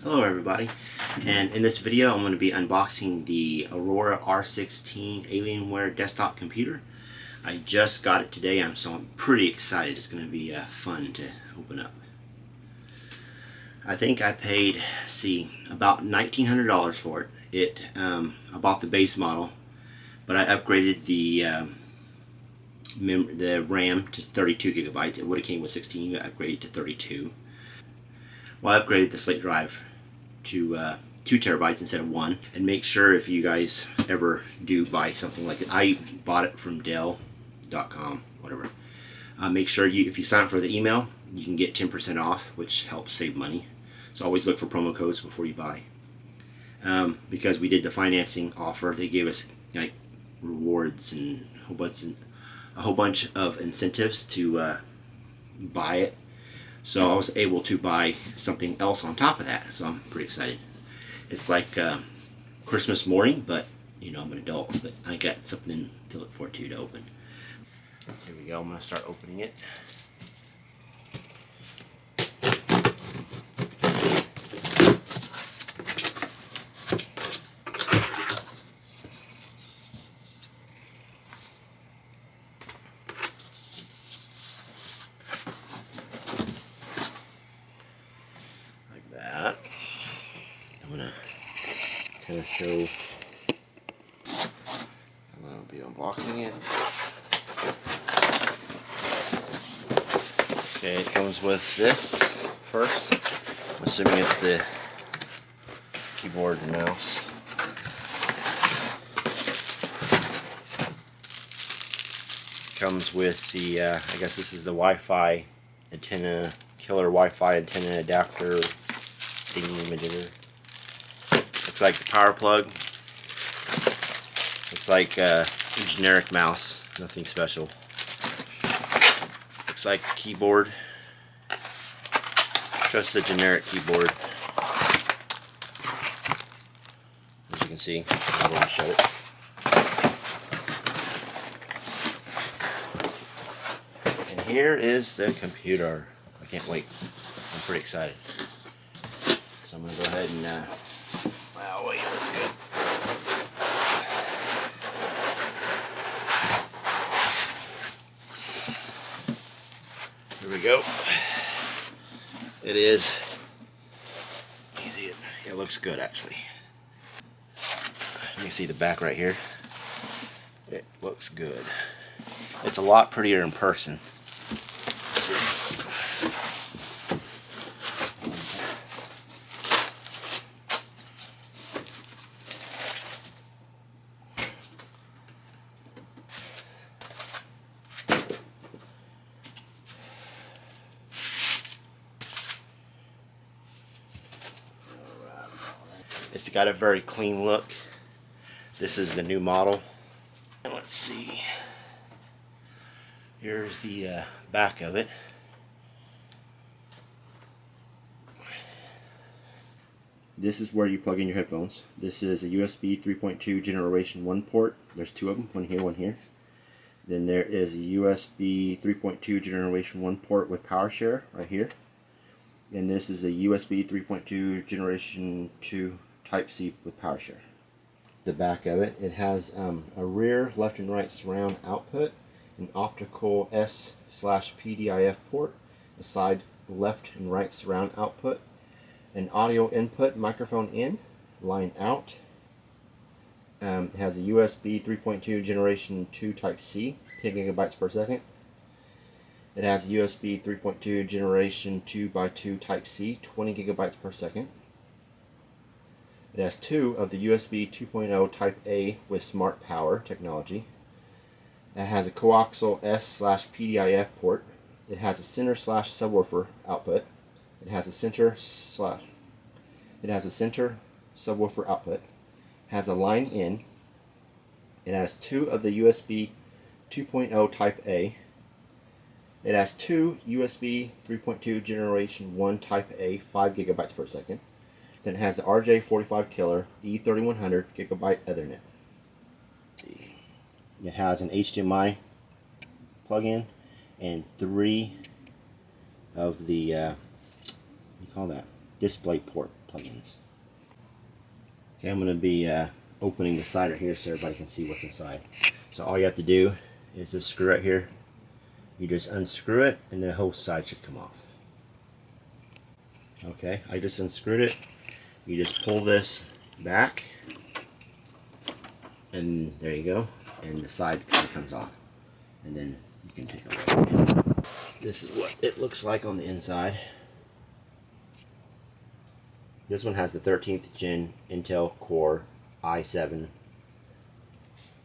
Hello everybody, and in this video I'm going to be unboxing the Aurora R16 Alienware desktop computer. I just got it today, so I'm pretty excited. It's going to be fun to open up. I think I paid, about $1,900 for it. I bought the base model, but I upgraded the RAM to 32 gigabytes. It would have came with 16, but I upgraded to 32. Well, I upgraded the slate drive to 2 terabytes instead of 1. And make sure, if you guys ever do buy something like it, I bought it from Dell.com, whatever. Make sure if you sign up for the email, you can get 10% off, which helps save money. So always look for promo codes before you buy. Because we did the financing offer, they gave us like rewards and a whole bunch of incentives to buy it. So I was able to buy something else on top of that, so I'm pretty excited. It's like Christmas morning, but you know, I'm an adult, but I got something to look forward to open. Here we go, I'm going to start opening it. That. I'm gonna kind of show. I'm gonna be unboxing it. Okay, it comes with this first. I'm assuming it's the keyboard and mouse. Comes with the, I guess this is the Wi-Fi antenna, killer Wi-Fi antenna adapter thingy-majigger. Looks like the power plug. It's like a generic mouse, nothing special. Looks like a keyboard. Just a generic keyboard. As you can see, I'm going to shut it. And here is the computer. I can't wait. I'm pretty excited. So I'm going to go ahead and, wow, wait, that's good. Here we go. It is easy. It looks good, actually. You can see the back right here. It looks good. It's a lot prettier in person. It's got a very clean look. This is the new model. And let's see. Here's the back of it. This is where you plug in your headphones. This is a USB 3.2 generation 1 port. There's 2 of them, one here, one here. Then there is a USB 3.2 generation 1 port with power share right here. And this is a USB 3.2 generation 2 Type-C with power share. The back of it, it has a rear left and right surround output, an optical S/PDIF port, a side left and right surround output, an audio input, microphone in, line out. It has a USB 3.2 generation 2 Type-C, 10 gigabytes per second. It has a USB 3.2 generation 2x2 Type-C, 20 gigabytes per second. It has 2 of the USB 2.0 Type-A with smart power technology. It has a coaxial S/PDIF port. It has a center/subwoofer output. It has a center subwoofer output. It has a line in. It has 2 of the USB 2.0 Type-A. It has 2 USB 3.2 generation 1 Type-A 5 gigabytes per second. Then it has the RJ45 killer E3100 gigabyte Ethernet. It has an HDMI plug-in and 3 of the you call that display port plugins. Okay, I'm going to be opening the side right here so everybody can see what's inside. So all you have to do is this screw right here. You just unscrew it and the whole side should come off. Okay, I just unscrewed it. You just pull this back and there you go, and the side kind of comes off, and then you can take a look. This is what it looks like on the inside. This one has the 13th gen Intel Core i7,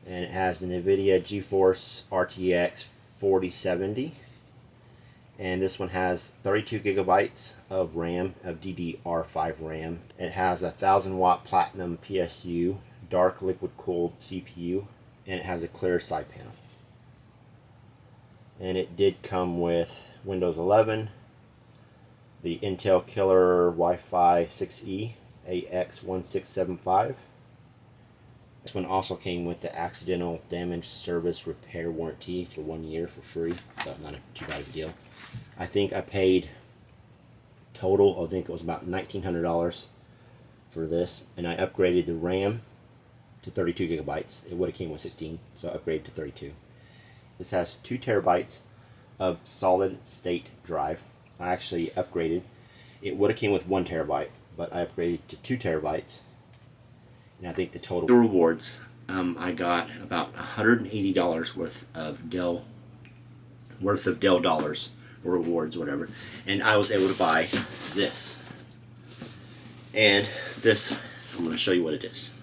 and it has the NVIDIA GeForce RTX 4070, and this one has 32 gigabytes of RAM, of DDR5 RAM. It has a 1000 watt platinum PSU, dark liquid cooled CPU, and it has a clear side panel. And it did come with Windows 11, the Intel Killer Wi-Fi 6E AX1675. This one also came with the accidental damage service repair warranty for 1 year for free, so not too bad of a deal. I think I paid total, I think it was about $1,900 for this, and I upgraded the RAM to 32 gigabytes. It would have came with 16, so I upgraded to 32. This has 2 terabytes of solid state drive. I actually upgraded. It would have came with 1 terabyte, but I upgraded to 2 terabytes. And I think the total rewards, I got about $180 worth of Dell dollars, or rewards, whatever. And I was able to buy this. And this, I'm going to show you what it is.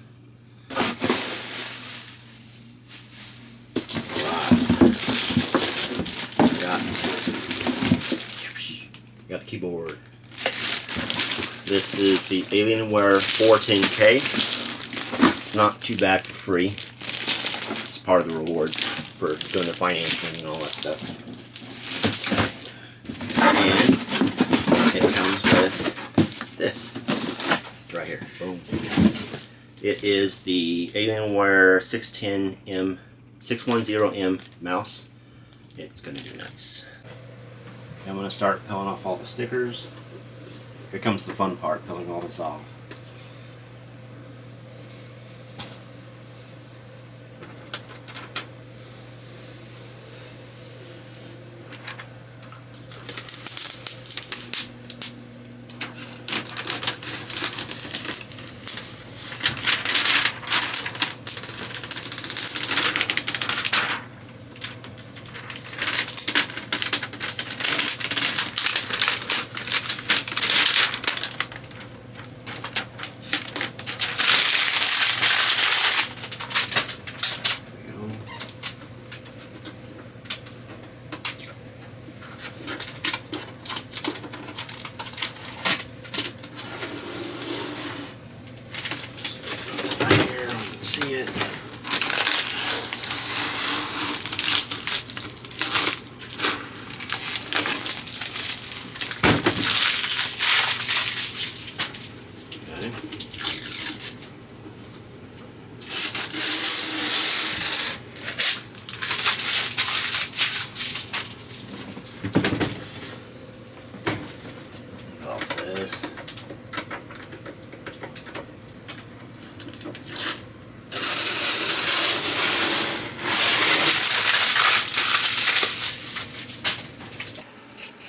Got the keyboard. This is the Alienware 410K. It's not too bad for free. It's part of the rewards for doing the financing and all that stuff. And it comes with this right here. Boom. It is the Alienware 610M mouse. It's going to be nice. I'm going to start peeling off all the stickers. Here comes the fun part, peeling all this off.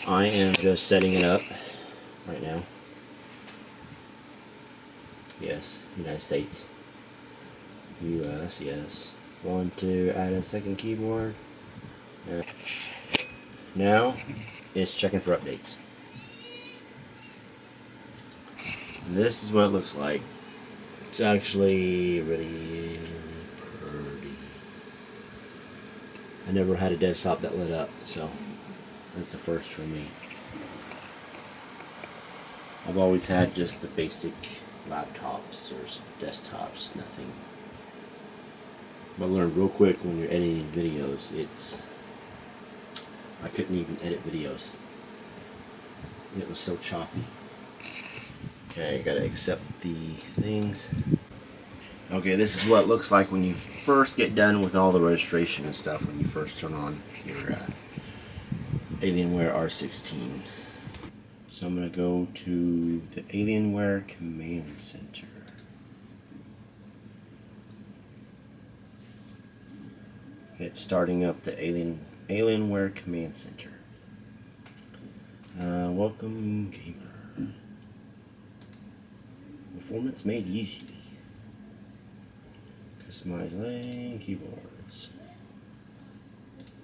I am just setting it up right now. Yes, United States. US, yes. Want to add a second keyboard. Now it's checking for updates. And this is what it looks like. It's actually really pretty. I never had a desktop that lit up, so that's the first for me. I've always had just the basic laptops or desktops, nothing. But I learned real quick when you're editing videos, I couldn't even edit videos. It was so choppy. Okay, gotta accept the things. Okay, this is what it looks like when you first get done with all the registration and stuff, when you first turn on your Alienware R16. So I'm going to go to the Alienware Command Center. Okay, it's starting up the Alienware Command Center. Welcome, gamer. Performance made easy. Customize lane, keyboards.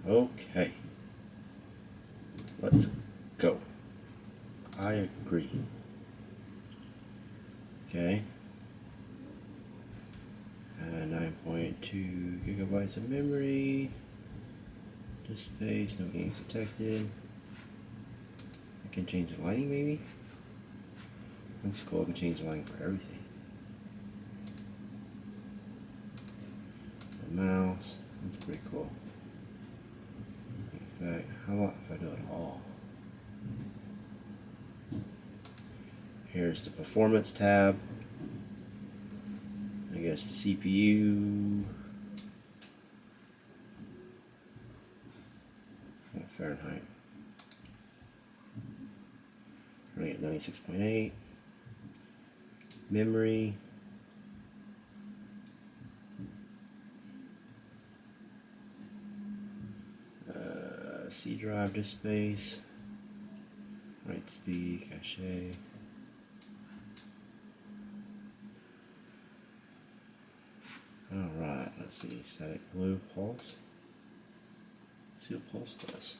Okay. Let's go. I agree. Okay. 9.2 gigabytes of memory. Disk space, no games detected. I can change the lighting maybe? That's cool, I can change the lighting for everything. The mouse, that's pretty cool. In fact, how about if I do it all? Here's the performance tab. I guess the CPU. Fahrenheit. Running at 96.8. Memory. C drive, disk space. Write speed, cache. Alright, let's see. Static blue pulse. Let's see what pulse does.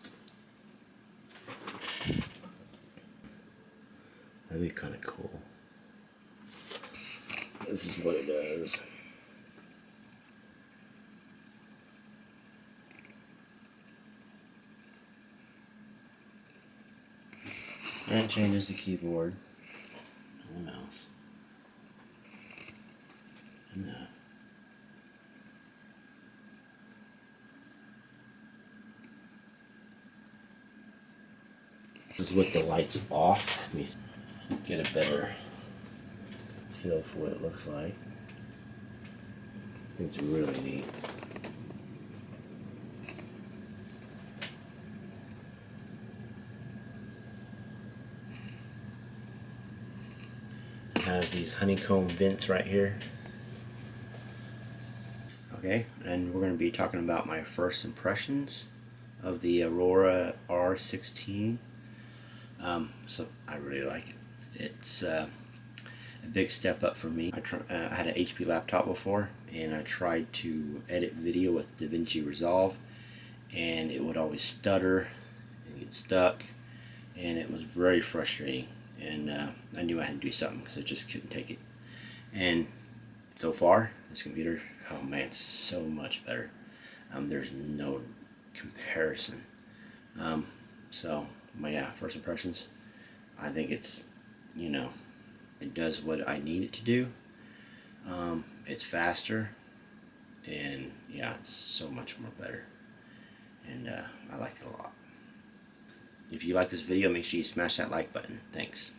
That'd be kind of cool. This is what it does. And it changes the keyboard and the mouse. And that. This is with the lights off. Let me get a better feel for what it looks like. It's really neat. It has these honeycomb vents right here. Okay, and we're going to be talking about my first impressions of the Aurora R16. So I really like it. It's a big step up for me. I had an HP laptop before, and I tried to edit video with DaVinci Resolve, and it would always stutter and get stuck, and it was very frustrating. And I knew I had to do something because I just couldn't take it. And so far, this computer, oh man, it's so much better. There's no comparison. So my first impressions, I think it's, you know, it does what I need it to do. It's faster, and yeah, it's so much more better, and I like it a lot. If you like this video, make sure you smash that like button. Thanks.